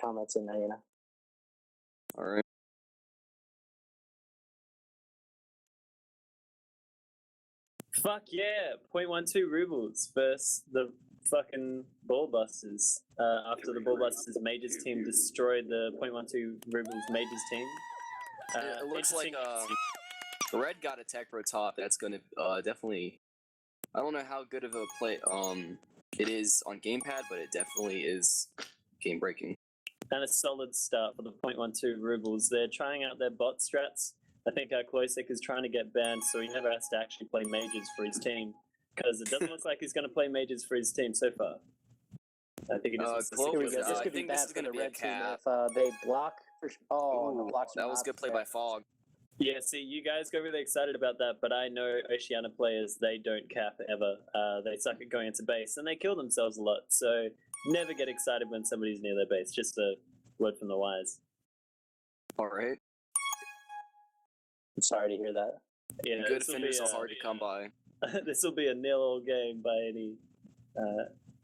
comments in there, you know. All right. Fuck yeah! 0.12 Rubles versus the fucking Ballbusters. After the Ballbusters Majors team destroyed the 0.12 Rubles Majors team. It looks like Red got a Tech Pro top. That's gonna definitely. I don't know how good of a play it is on gamepad, but it definitely is game breaking. And a solid start for the 0.12 Rubles. They're trying out their bot strats. I think Kloisek is trying to get banned, so he never has to actually play Majors for his team. Because it doesn't look like he's going to play Majors for his team so far. I think he just wants to stick with This could be bad for the red team if they block. No, blocks that was good play by Fog. Yeah, see, you guys got really excited about that, but I know Oceania players, they don't cap ever. They suck at going into base, and they kill themselves a lot. So never get excited when somebody's near their base. Just a word from the wise. All right. I'm sorry to hear that. Yeah, good finish are hard to come by. This will be a nil-all game by any.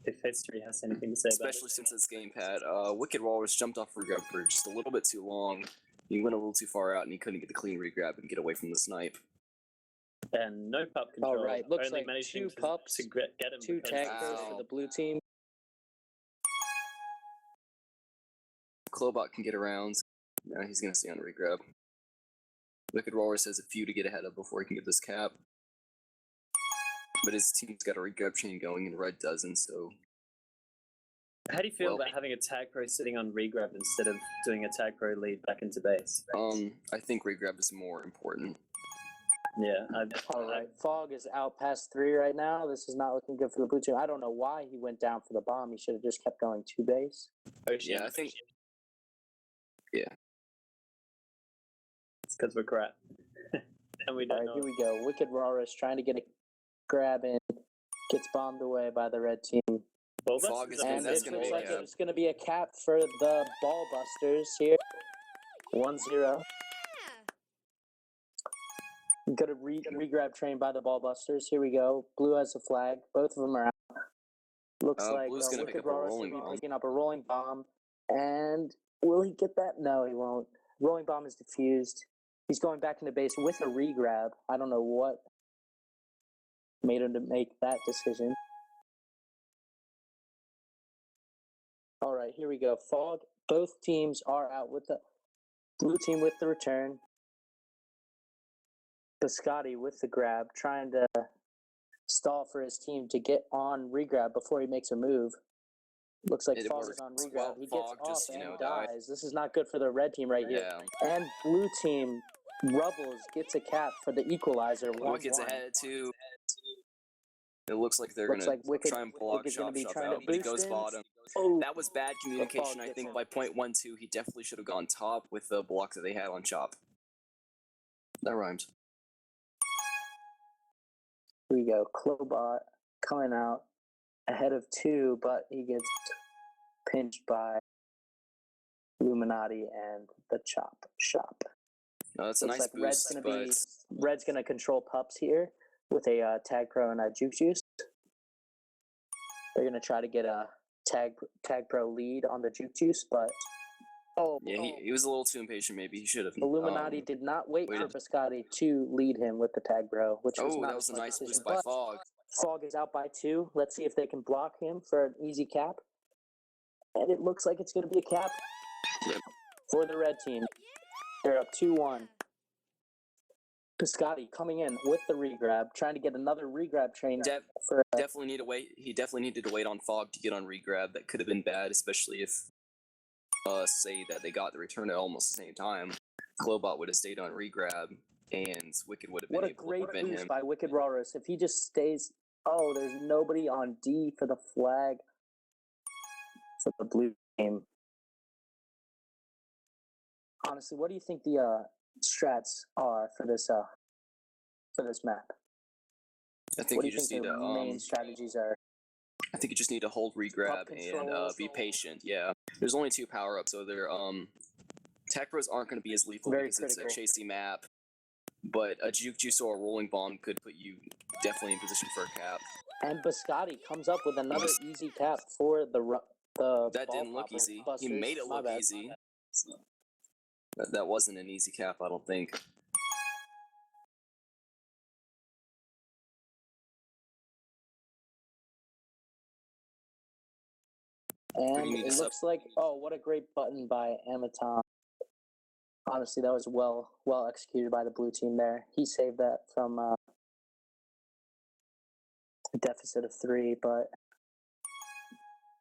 If history has anything to say about it. Especially since it's gamepad. Wicked Walrus jumped off regrab for just a little bit too long. He went a little too far out and he couldn't get the clean regrab and get away from the snipe. And no pup control. All right, looks Only like 2 pups, to get him 2 tag pros for the blue team. Clobot can get around. Now he's gonna stay on regrab. Wicked Walrus has a few to get ahead of before he can get this cap. But his team's got a regrab chain going and Red doesn't, so... How do you feel about having a tag pro sitting on regrab instead of doing a tag pro lead back into base? I think regrab is more important. Yeah. All right, Fog is out past 3 right now. This is not looking good for the blue team. I don't know why he went down for the bomb. He should have just kept going to base. Yeah, I think... Yeah. It's because we're crap. And we don't All right, here we go. Wicked Walrus trying to get a grab in. Gets bombed away by the red team. Fog is and that's it gonna looks be like it's going to be a cap for the Ballbusters here. 1-0. Got a regrab train by the Ballbusters. Here we go. Blue has a flag. Both of them are out. Looks like Blue's gonna pick Wicked up a Walrus will rolling be bomb. picking up a rolling bomb. And will he get that? No, he won't. Rolling bomb is defused. He's going back into base with a regrab. I don't know what made him to make that decision. All right, here we go. Fog. Both teams are out with the blue team with the return. Biscotti with the grab, trying to stall for his team to get on regrab before he makes a move. Looks like Fog is on regrab. Well, he gets Fog off just, and died. dies. This is not good for the red team right here. Yeah. And blue team, Rubles gets a cap for the equalizer. Wicked's ahead too. It looks like they're Looks gonna like Wicked- try and block Wicked's gonna shop be shop trying to out, but he boost goes in. bottom. Oh, That was bad communication. I gets think him. by point 1-2, he definitely should have gone top with the block that they had on chop. That rhymes. here we go. Clobot coming out ahead of 2, but he gets pinched by Illuminati and the chop shop. No, that's a Looks nice like boost, but Red's gonna control pups here with a tag pro and a juke juice. They're gonna try to get a tag pro lead on the juke juice, but yeah, he was a little too impatient. Maybe he should have. Illuminati did not wait waited. for Biscotti to lead him with the tag pro, which was not That was a smart nice decision. boost by But Fog. Fog is out by 2. Let's see if they can block him for an easy cap. And it looks like it's going to be a cap Yep. for the red team. They're up 2-1. Biscotti coming in with the regrab, trying to get another regrab train for Definitely need to wait. He definitely needed to wait on Fog to get on regrab. That could have been bad, especially if, say that they got the return at almost the same time. Clobot would have stayed on regrab, and Wicked would have been what a able great to prevent boost him. by Wicked Walrus. If he just stays, there's nobody on D for the flag for the blue team. Honestly, what do you think the strats are for this map? I think What do you you just think need the to. main strategies are? I think you just need to hold regrab and be patient. Yeah, there's only 2 power ups, so they're tech pros aren't going to be as lethal Very because critical. it's a chasey map. But a juke juice or a rolling bomb could put you definitely in position for a cap. And Biscotti comes up with another easy cap for the The That didn't look easy. He made it look easy. That wasn't an easy cap, I don't think. And it looks like, oh, what a great button by Amatom. Honestly, that was well executed by the blue team there. He saved that from a deficit of 3, but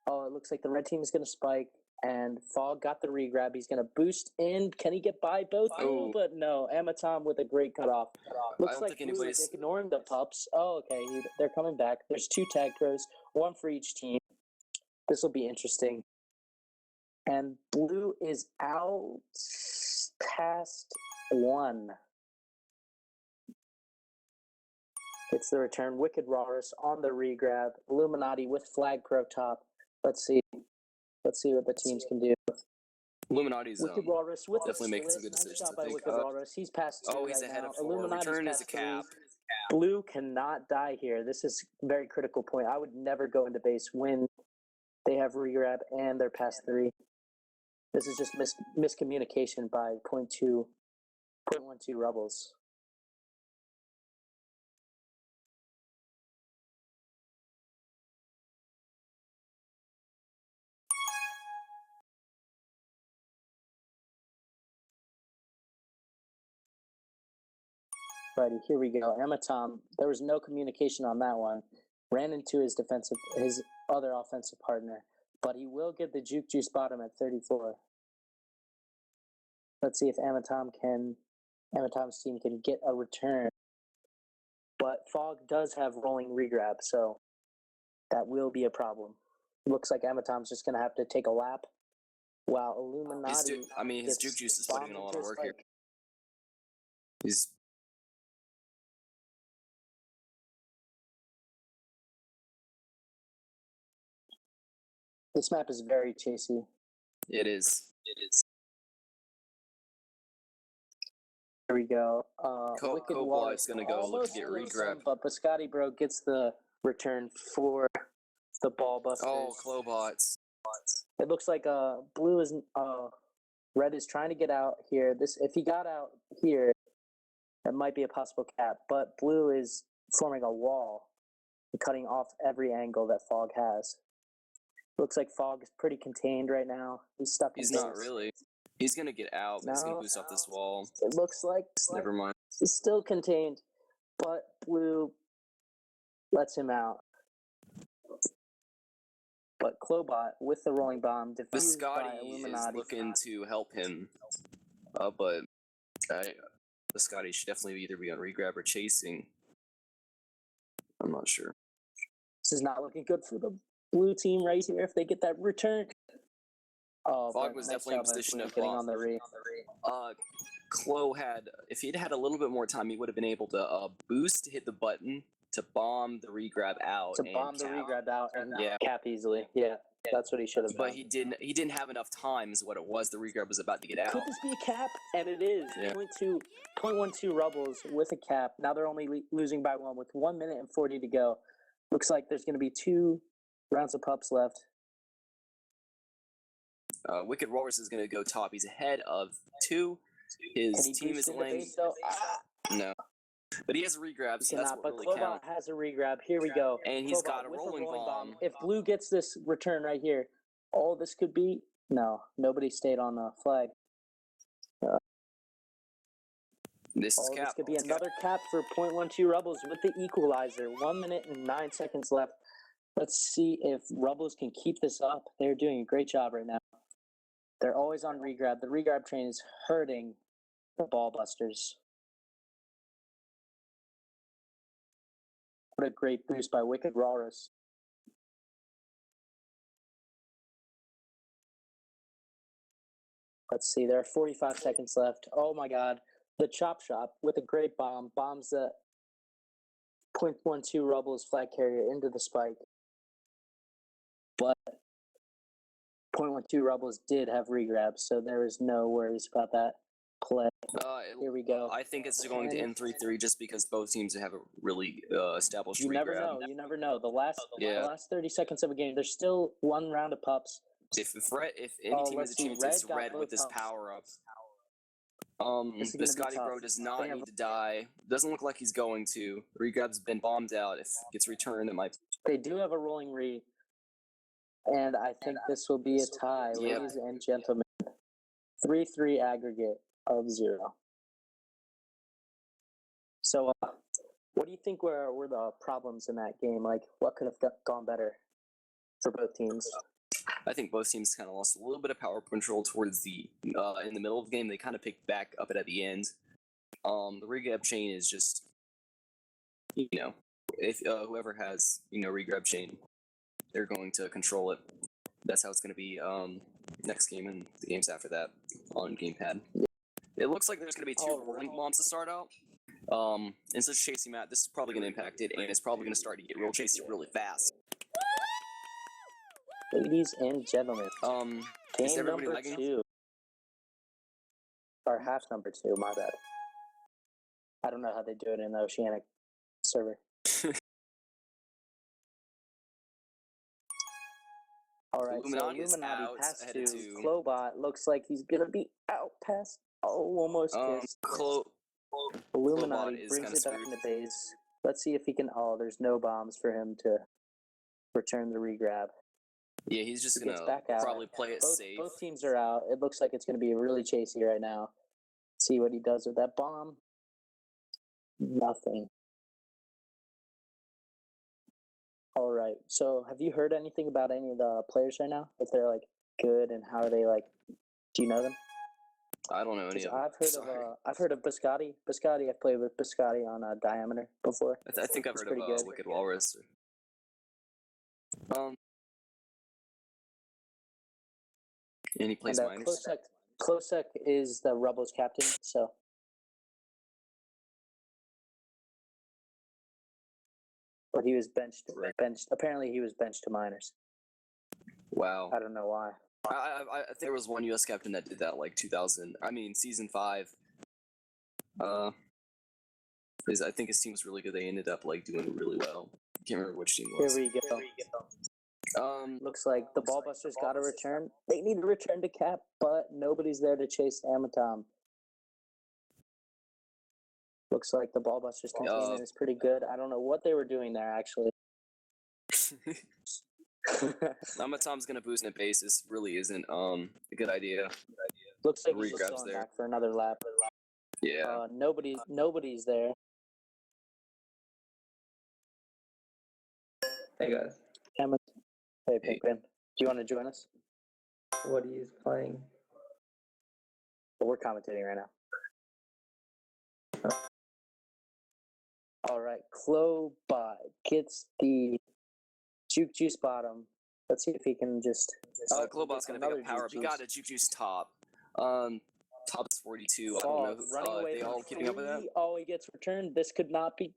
oh, it looks like the red team is going to spike, and Fog got the regrab. He's going to boost in. Can he get by both? Oh, but no. Amatom with a great cutoff. Looks like blue is ignoring the pups. Oh, okay. They're coming back. There's 2 tag throws, 1 for each team. This will be interesting. And blue is out past 1. It's the return. Wicked Walrus on the regrab. Illuminati with flag pro top. Let's see what the teams can do. Illuminati's Wicked Walrus with definitely making some good decisions. Nice shot by Wicked Walrus. He's past 2 he's right ahead now. of 4. Illuminati's Return is past a cap. 3. Blue cannot die here. This is a very critical point. I would never go into base when they have regrab and they're past 3. This is just miscommunication by 0.12 Rubles. Righty, here we go. Amatom, there was no communication on that one. Ran into his other offensive partner, but he will get the juke juice bottom at 34. Let's see if Amatom's team can get a return. But Fog does have rolling regrab, so that will be a problem. Looks like Amatom's just going to have to take a lap. While Illuminati... his juke juice is putting in a lot of work here. This map is very chasey. It is. Here we go. Wicked Walrus is going to go look to get regrab. But Biscotti Bro gets the return for the Ballbusters. Oh, Clobots. It looks like red is trying to get out here. If he got out here, that might be a possible cap. But blue is forming a wall and cutting off every angle that Fog has. Looks like Fog is pretty contained right now. He's stuck in He's base. not really. He's going to get out, but he's going to boost off this wall. It looks like Never mind. he's still contained, but blue lets him out. But Clobot with the rolling bomb defused by Illuminati. Is looking to help him, but Biscotti should definitely either be on regrab or chasing. I'm not sure. This is not looking good for the blue team right here if they get that return. Oh, Fog was definitely in position of getting on the re. Clo if he'd had a little bit more time, he would have been able to boost, hit the button to bomb the regrab out. The regrab out and cap easily. Yeah, that's what he should have done. But he didn't have enough time is what it was. The regrab was about to get out. Could this be a cap? And it is. Yeah. 0.12 Rubles with a cap. Now they're only losing by 1 with 1 minute and 40 to go. Looks like there's going to be 2 rounds of pups left. Wicked Walrus is going to go top. He's ahead of 2. His team is lane. No. But he has a regrab, so that's what really counts. Has a regrab. Here we go. And he's got a rolling bomb. If blue gets this return right here, all this could be... No, nobody stayed on the flag. This is cap. This could be another cap for 0.12 Rubles with the equalizer. 1 minute and 9 seconds left. Let's see if Rubles can keep this up. They're doing a great job right now. They're always on regrab. The regrab train is hurting the Ballbusters. What a great boost by Wicked Walrus. Let's see, there are 45 seconds left. Oh my god. The Chop Shop with a great bomb bombs the 0.12 Rubles flag carrier into the spike. But 0.12 Rubles did have regrabs, so there is no worries about that. play. Here we go. I think it's going to end 3-3 just because both teams have a really established You never regrab. know. You never know. The last 30 seconds of a game, there's still one round of pups. If any team has a chance, it's Red with this power up. Biscotti Bro does not need to die. Doesn't look like he's going to. Regrab's been bombed out. If it gets returned, it might. They do have a rolling re. And I think this will be a tie, ladies and gentlemen. 3-3 aggregate of 0. So, what do you think were the problems in that game? Like, what could have gone better for both teams? I think both teams kind of lost a little bit of power control towards the in the middle of the game. They kind of picked back up it at the end. The regrab chain is just, if whoever has regrab chain, they're going to control it. That's how it's going to be next game and the games after that on gamepad. It looks like there's going to be 2 rolling bombs to start out. Instead of chasing Matt, this is probably going to impact it, and it's probably going to start to get real chasey really fast. Ladies and gentlemen, is game number lagging? 2. Or half number 2, my bad. I don't know how they do it in the Oceanic server. Alright, so Illuminati pass to Clobot. Looks like he's going to be out past. Oh, almost kissed. Illuminati brings it back into base. Let's see if he can. Oh, there's no bombs for him to return the regrab. Yeah, he's just going to probably play it safe. Both teams are out. It looks like it's going to be really chasey right now. See what he does with that bomb. Nothing. All right. So have you heard anything about any of the players right now? If they're, good and how are they, do you know them? I don't know any of them. I've heard of Biscotti. Biscotti, I've played with Biscotti on Diameter before. I think I've heard of Wicked Walrus. And he plays minors. Klosek is the Rubles captain, so. But he was benched. Apparently, he was benched to minors. Wow. I don't know why. I think there was one U.S. captain that did that, season 5. I think his team was really good. They ended up doing really well. Can't remember which team it was. Here we go. Looks like the Ballbusters got a return. They need to return to cap, but nobody's there to chase Amatom. Looks like the Ballbusters containment is pretty good. I don't know what they were doing there, actually. Amatom's gonna boost in base. This really isn't a good idea. Looks like he's just going back for another lap. Yeah. Nobody's there. Hey guys. Hey, Pinkman. Do you want to join us? What are you playing? Well, we're commentating right now. All right, Clobot gets the Juke Juice bottom. Let's see if he can just. Clobot's gonna pick up power up. He got a Juke Juice top. Top's 42. I don't know. They all keeping up with that? Oh, he gets returned. This could not be.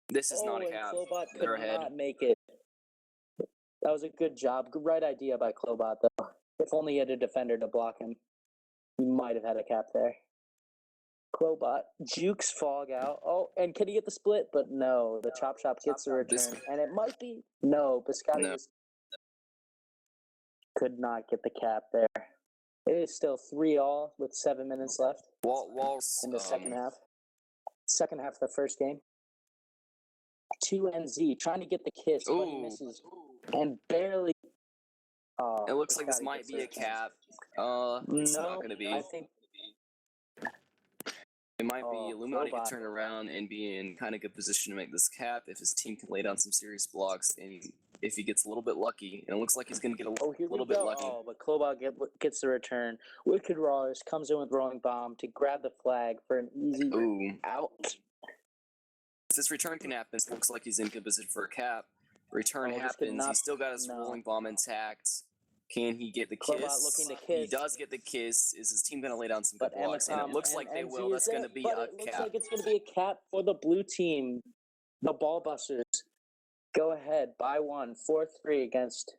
This is not a cap. Clobot could not make it. That was a good job. Right idea by Clobot, though. If only he had a defender to block him, he might have had a cap there. Clobot jukes Fog out. Oh, and can he get the split? But no, the Chop Shop gets the return. And it might be. No, Biscotti could not get the cap there. It is still 3-3 with 7 minutes left in the second half. Second half of the first game. 2NZ trying to get the kiss, but he misses. And barely. It looks like this might be a cap. It's not going to be. I think it might be. Illuminati can turn around and be in kind of good position to make this cap if his team can lay down some serious blocks and if he gets a little bit lucky. And it looks like he's going to get a little bit lucky. Oh, but Clobot gets the return. Wicked Rawers comes in with Rolling Bomb to grab the flag for an easy out. If this return can happen, it looks like he's in good position for a cap. Return happens. He's still got his Rolling Bomb intact. Can he get the kiss? Looking to kiss. He does get the kiss. Is his team going to lay down some good blocks? And it looks like they will. That's going to be a cap. It looks like it's going to be a cap for the blue team. The Ballbusters go ahead by 1, 4-3 against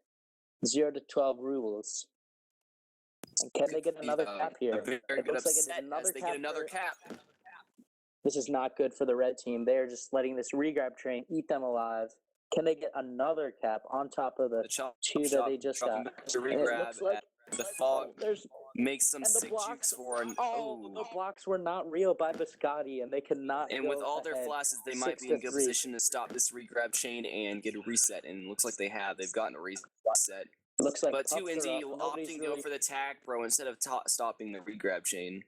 0-12 Rubles. And can they get another cap here? A very It good looks like it is upset another as they get another cap. This is not good for the red team. They're just letting this regrab train eat them alive. Can they get another cap on top of the two that they just got? To And it regrab looks like the fog there's makes some and the sick blocks. jukes for an the blocks were not real by Biscotti, and they could not. And go with all their ahead flashes, they might be in good 6-3. position to stop this regrab chain and get a reset. And it looks like they have. They've gotten a reset. Looks like But pups 2NZ are will up. Nobody's often really, go for the tag, bro, instead of stopping the regrab chain.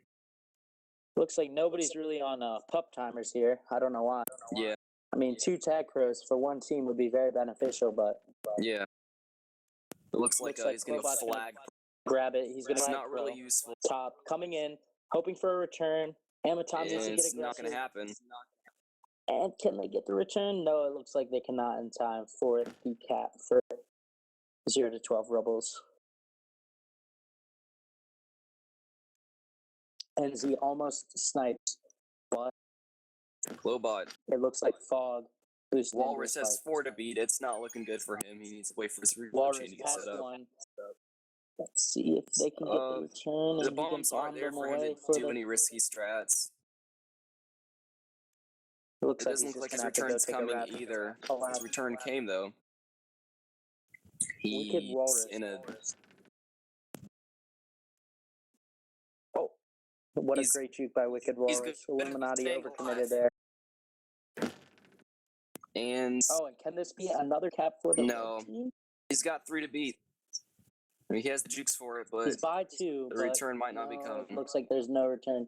looks like nobody's really on pup timers here. I don't know why. Yeah, I mean, 2 tag crows for one team would be very beneficial, but yeah. It looks like he's going to Clobot's gonna flag. grab it. He's going to It's not really useful. top coming in, hoping for a return. Amatom needs to get It's aggressive. not going to happen. And can they get the return? No, it looks like they cannot in time for the cap for 0 to 12 Rubles. NZ almost snipes, but Clobot. it looks like Fog boosted. Walrus has 4 to beat. It's not looking good for him. He needs to wait for his regrab Walrus chain to get passed set up. one. Let's see if they can get the return. The and he can bombs aren't bomb there them for him away to do the- any risky strats. It looks It like doesn't he's look like just his gonna have return's to go coming take a rap. either. Oh, wow. His return came though. Wicked He's Walrus. in a. Oh, what a He's- great juke by Wicked he's Walrus. good at Illuminati staying overcommitted alive. there. And Oh, and can this be another cap for the No. red team? he's got 3 to beat. I mean, he has the jukes for it, but He's by 2. the but return might not be no, coming. it looks like there's no return.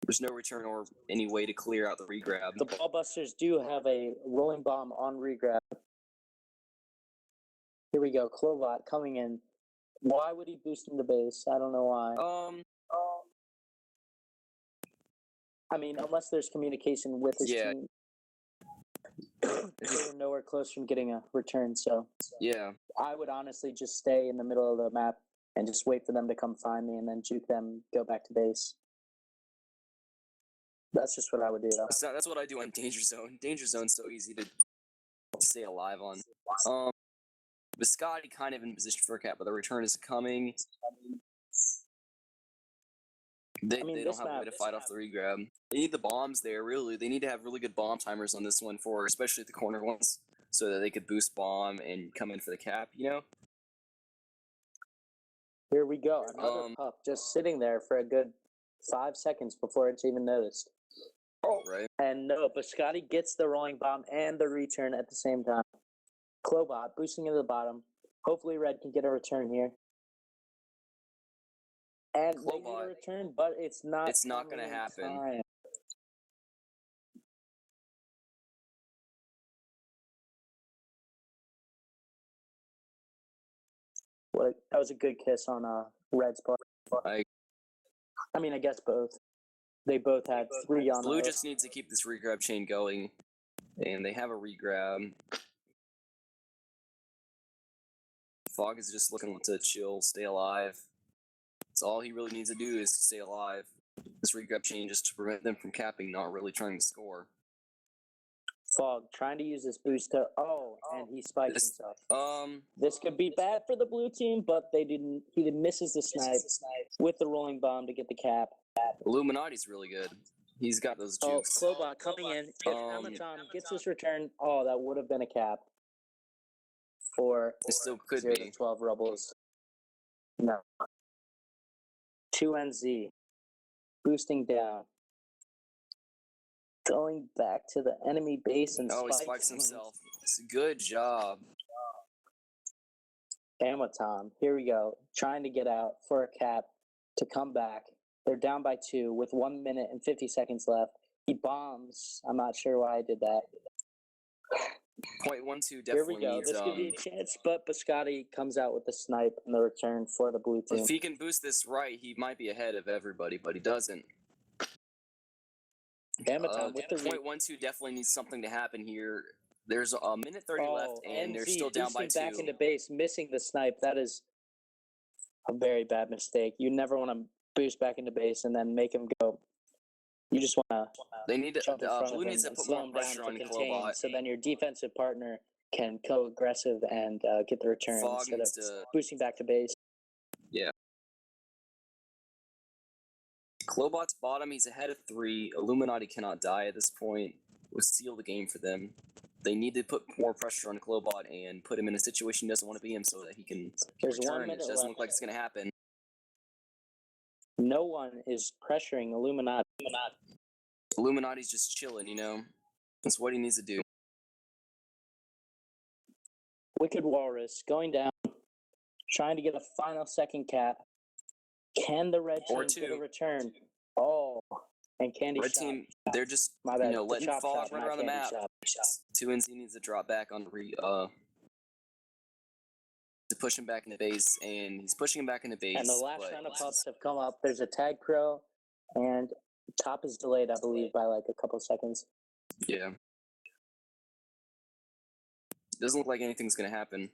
There's no return or any way to clear out the regrab. The Ballbusters do have a rolling bomb on regrab. Here we go. Clobot coming in. Why would he boost him to base? I don't know why. I mean, unless there's communication with his Yeah. team. They were nowhere close from getting a return, so Yeah. I would honestly just stay in the middle of the map and just wait for them to come find me and then juke them, go back to base. That's just what I would do, though. So that's what I do on Danger Zone. Danger Zone's so easy to stay alive on. Biscotti kind of in position for a cap, but the return is coming. They don't this have a way map- to fight off the regrab. They need the bombs there, really. They need to have really good bomb timers on this one, for especially the corner ones, so that they could boost bomb and come in for the cap, you know? Here we go. Another pup just sitting there for a good 5 seconds before it's even noticed. Right? And no, Biscotti gets the rolling bomb and the return at the same time. Clobot boosting into the bottom. Hopefully Red can get a return here. And they need a Clobot. return, but it's not gonna in happen. time. That was a good kiss on Red's part. I mean, I guess both. They both had 3 on Blue just needs to keep this regrab chain going, and they have a regrab. Fog is just looking to chill, stay alive. That's all he really needs to do is stay alive. This regrab chain just to prevent them from capping, not really trying to score. Fog trying to use this boost to and he spikes himself. This could be bad for the blue team, but they didn't. He misses the snipe with the rolling bomb to get the cap. Illuminati's really good. He's got those jukes. Clobot coming in. If Amatom gets his return, that would have been a cap for It still could 0 be. to 12 Rubles. No. 2NZ boosting down. Going back to the enemy base and He spikes himself. It's a good job. Amatom, here we go. Trying to get out for a cap to come back. They're down by 2 with 1 minute and 50 seconds left. He bombs. I'm not sure why I did that. .12 Here definitely we go. needs. This could be a chance, but Biscotti comes out with the snipe and the return for the blue team. If he can boost this right, he might be ahead of everybody, but he doesn't. Amatom with the .12 definitely needs something to happen here. There's a minute 30 left, and they're still down by 2. Back into base, missing the snipe. That is a very bad mistake. You never want to boost back into base and then make him go. You just want to. They need to. Jump in front Blue of needs him to and put slow more him down pressure to on contain, Clobot. so then your defensive partner can go aggressive and get the return Fog instead of needs to. boosting back to base. Yeah. Lobot's bottom, he's ahead of 3. Illuminati cannot die at this point. We'll seal the game for them. They need to put more pressure on Globot and put him in a situation he doesn't want to be in so that he can There's 1 return. minute It doesn't left. look like it's going to happen. No one is pressuring Illuminati. Illuminati's just chilling, you know? That's what he needs to do. Wicked Walrus going down, trying to get a final second cap. Can the red team Or get a two. return? Oh, and Candy Red Shop. team, they're just, My bad. The letting chop fall shop, right not around the Candy map. Shop. 2NZ needs to drop back on to push him back in the base, and he's pushing him back in the base. And the last but round of pups have come up. There's a tag crow, and top is delayed, I believe, by like a couple seconds. Yeah. Doesn't look like anything's going to happen.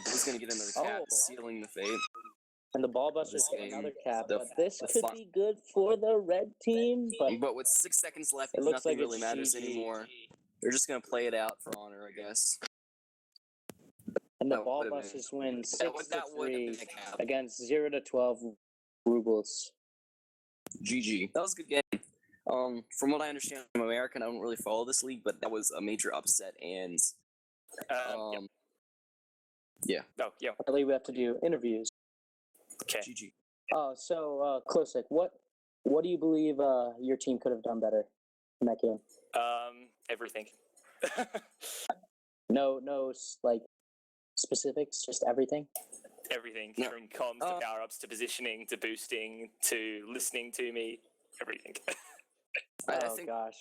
Blue's going to get another cap, sealing the fate. And the Ballbusters This get game, another cap. the- But this the could fun- be good for the red team. But with 6 seconds left, It looks nothing like really it's matters GG. anymore. They're just going to play it out for honor, I guess. And the That would've been- Ballbusters win That would have 6-3 been a cap. against 0-12 Rubles. GG. That was a good game. From what I understand, I'm American. I don't really follow this league, but that was a major upset, and yeah. Oh, yeah. I believe we have to do interviews. Okay. GG. So Klosik, what do you believe your team could have done better in that game? Everything. No, like specifics, just everything. Everything No. from comms to power ups to positioning to boosting to listening to me. Everything. I Oh think gosh.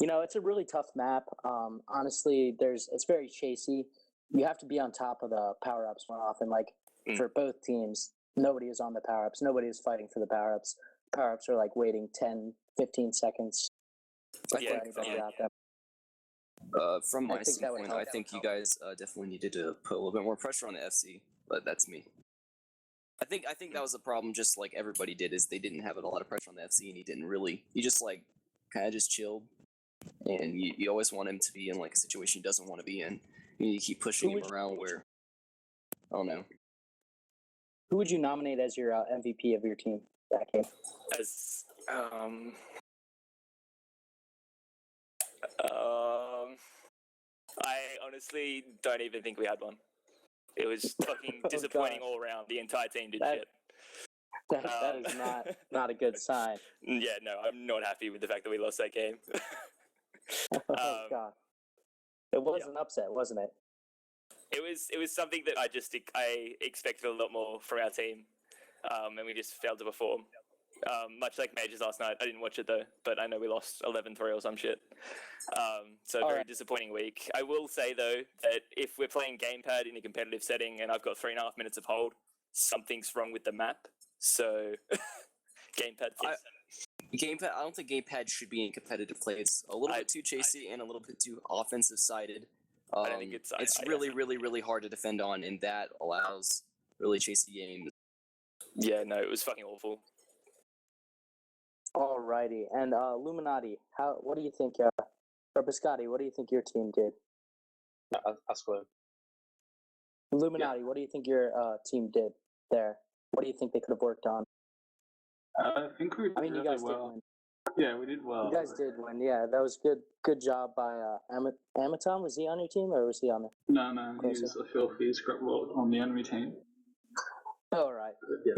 It's a really tough map. Honestly, it's very chasey. You have to be on top of the power ups more often. Like for both teams, nobody is on the power ups. Nobody is fighting for the power ups. Power ups are like waiting 10, 15 seconds before Yeah, anybody yeah. got them. from my I think that would standpoint, I help. think you guys definitely needed to put a little bit more pressure on the FC, but that's me. I think that was the problem. Just like everybody did, is they didn't have a lot of pressure on the FC, and he just like kind of just chilled. And you always want him to be in like a situation he doesn't want to be in. You need to keep pushing him around where, I don't know. Who would you nominate as your MVP of your team that game? As I honestly don't even think we had one. It was fucking Oh, disappointing gosh. all around. The entire team did That- shit. That is not a good sign. Yeah, no, I'm not happy with the fact that we lost that game. Oh god. It was an upset, wasn't it? It was something that I expected a lot more from our team, and we just failed to perform. Much like Majors last night. I didn't watch it though, but I know we lost 11-3 or some shit. So very disappointing week. I will say though that if we're playing gamepad in a competitive setting and I've got 3.5 minutes of hold, something's wrong with the map. So gamepad fix. Gamepad. I don't think gamepad should be in competitive play. It's a little bit too chasey and a little bit too offensive sided. I don't think it's really hard to defend on, and that allows really chasey games. Yeah, no, it was fucking awful. Alrighty. And Illuminati, what do you think or Biscotti, what do you think your team did? That's good. Illuminati, what do you think your team did there? What do you think they could have worked on? I think we did You really guys well. did win. Yeah, we did well. You guys did win. Yeah, that was good job by Amaton. Was he on your team or was he on there? No, he was a filthy scrapball on the enemy team. All right. Yeah.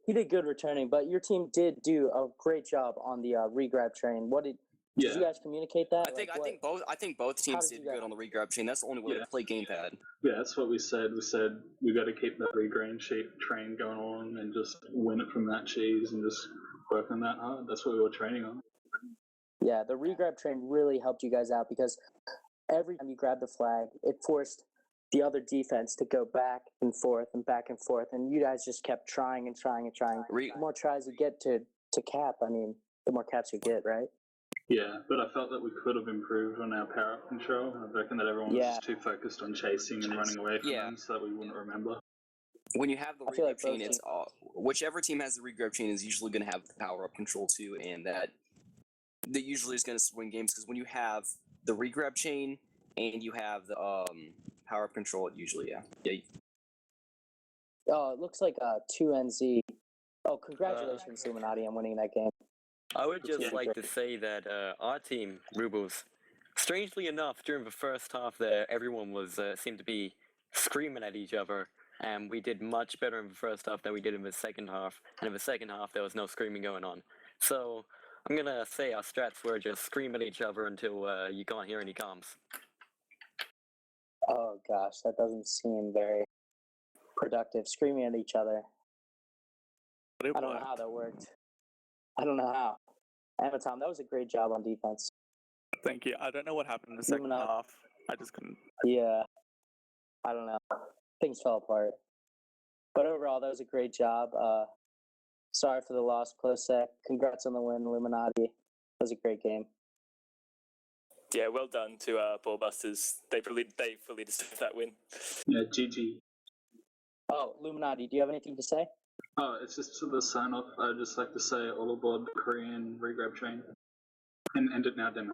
He did good returning, but your team did do a great job on the regrab train. Did you guys communicate that? I think both teams did did you good guys- on the regrab chain. That's the only way to play gamepad. Yeah, that's what we said. We said we got to keep that regrain sheet train going on and just win it from that cheese and just work on that hard. That's what we were training on. Yeah, the regrab train really helped you guys out because every time you grabbed the flag, it forced the other defense to go back and forth, and you guys just kept trying and trying and trying. The more tries you get to cap, the more caps you get, right? Yeah, but I felt that we could have improved on our power up control. I reckon that everyone was just too focused on chasing and running away from them so that we wouldn't remember. When you have the I feel regrab like both chain, it's whichever team has the regrab chain is usually going to have the power up control too, and that usually is going to swing games because when you have the regrab chain and you have the power up control, it usually yeah. Oh, it looks like 2NZ Oh, congratulations, Illuminati, on winning that game. I would just Yeah. like to say that our team, Rubles, strangely enough, during the first half there, everyone was seemed to be screaming at each other, and we did much better in the first half than we did in the second half. And in the second half, there was no screaming going on. So I'm gonna say our strats were just scream at each other until you can't hear any comms. Oh gosh, that doesn't seem very productive. Screaming at each other. But it I don't know worked. how that worked. I don't know how. Emma Tom, that was a great job on defense. Thank you. I don't know what happened in the second Illuminati. half. I just couldn't. Yeah. I don't know. Things fell apart. But overall, that was a great job. Sorry for the loss, close sec. Congrats on the win, Illuminati. That was a great game. Yeah, well done to Ballbusters. They fully deserve that win. Yeah, GG. Oh, Illuminati, do you have anything to say? Oh, it's just to the sign off. I'd just like to say all aboard the Korean regrab train. And end it now, demo.